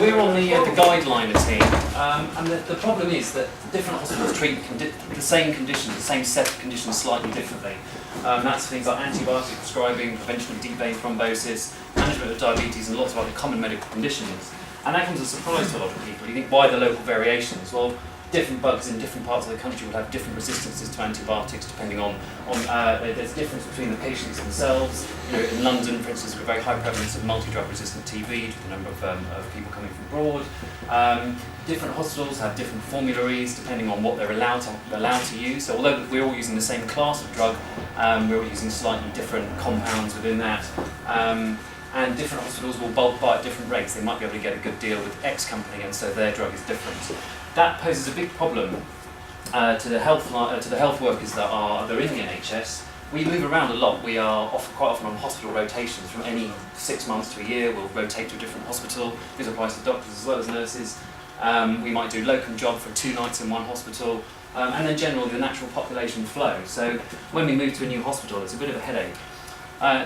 we're on the Guideliner team, and the problem is that different hospitals treat the same conditions, the same set of conditions slightly differently. That's things like antibiotic prescribing, prevention of deep vein thrombosis, management of diabetes, and lots of other common medical conditions. And that comes as a surprise to a lot of people. You think, why the local variations? Well, different bugs in different parts of the country will have different resistances to antibiotics depending on there's a difference between the patients themselves. You know, in London, for instance, we've got a very high prevalence of multi-drug resistant TB, the number of people coming from abroad. Different hospitals have different formularies depending on what they're allowed to use. So although we're all using the same class of drug, we're all using slightly different compounds within that. And different hospitals will bulk buy at different rates. They might be able to get a good deal with X company, and so their drug is different. That poses a big problem to the health workers that are in the NHS. We move around a lot. We are quite often on hospital rotations. From any 6 months to a year, we'll rotate to a different hospital. This applies to doctors as well as nurses. We might do locum job for 2 nights in one hospital, and then generally the natural population flow. So when we move to a new hospital, it's a bit of a headache.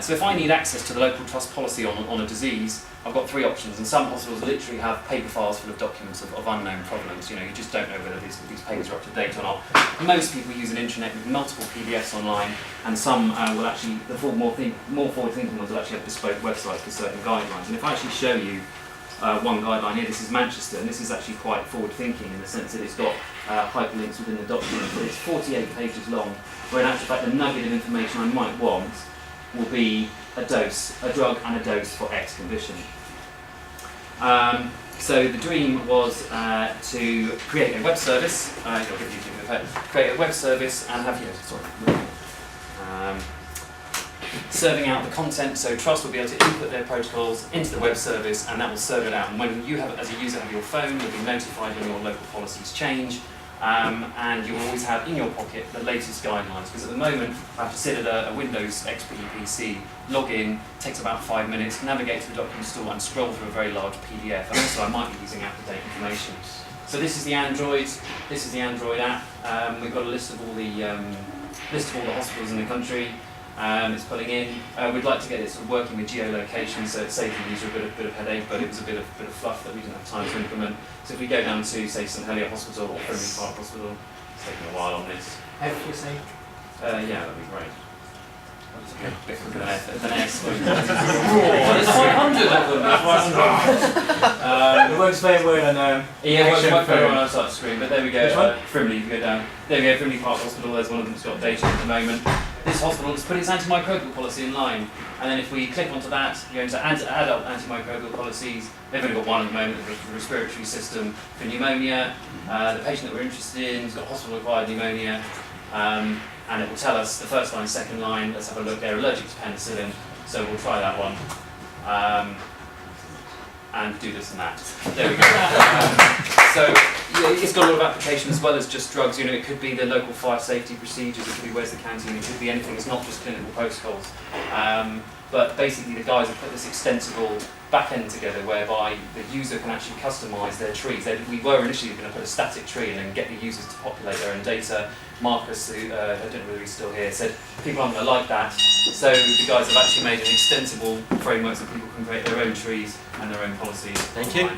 So if I need access to the local trust policy on a disease, I've got 3 options, and some hospitals literally have paper files full of documents of unknown provenance. You know, you just don't know whether these papers are up to date or not. Most people use an intranet with multiple PDFs online, and some will actually, the more forward-thinking ones will actually have bespoke websites for certain guidelines. And if I actually show you one guideline here, this is Manchester, and this is actually quite forward-thinking in the sense that it's got hyperlinks within the document, but it's 48 pages long, where in actual fact the nugget of information I might want will be a drug and a dose for X condition. So the dream was to create a web service, create a web service and have serving out the content, so Trust will be able to input their protocols into the web service, and that will serve it out. And when you have, as a user, have your phone, you'll be notified when your local policies change. And you will always have in your pocket the latest guidelines, because at the moment I have to sit at a Windows XP PC, log in, takes about 5 minutes, navigate to the document store and scroll through a very large PDF, and also I might be using out-of-date information. So this is the Android app. We've got a list of all the hospitals in the country. It's pulling in. We'd like to get it sort of working with geolocation, so it saved the user a bit of headache, but it was a bit of fluff that we didn't have time to implement. So if we go down to, say, St Helier Hospital or Frimley Park Hospital, it's taken a while on this. FQC? Yeah, that'd be great. A bit quicker than S. There's 500 of them. It works very well on yeah, it works very well on our side screen, but there we go. Frimley, if you go down. There we go, Frimley Park Hospital, there's one of them that's got data at the moment. This hospital has put its antimicrobial policy in line, and then if we click onto that, you go into adult antimicrobial policies. They've only got one at the moment, the respiratory system for pneumonia. The patient that we're interested in has got hospital-acquired pneumonia, and it will tell us the first line, second line. Let's have a look. They're allergic to penicillin, so we'll try that one. And do this and that. There we go. So yeah, it's got a lot of application as well as just drugs. You know, it could be the local fire safety procedures. It could be where's the canteen. It could be anything. It's not just clinical protocols. But basically, the guys have put this extensible back end together whereby the user can actually customise their trees. We were initially going to put a static tree and then get the users to populate their own data. Marcus, who I don't know whether he's still here, said people aren't going to like that. So the guys have actually made an extensible framework so people can create their own trees and their own policies. Thank you.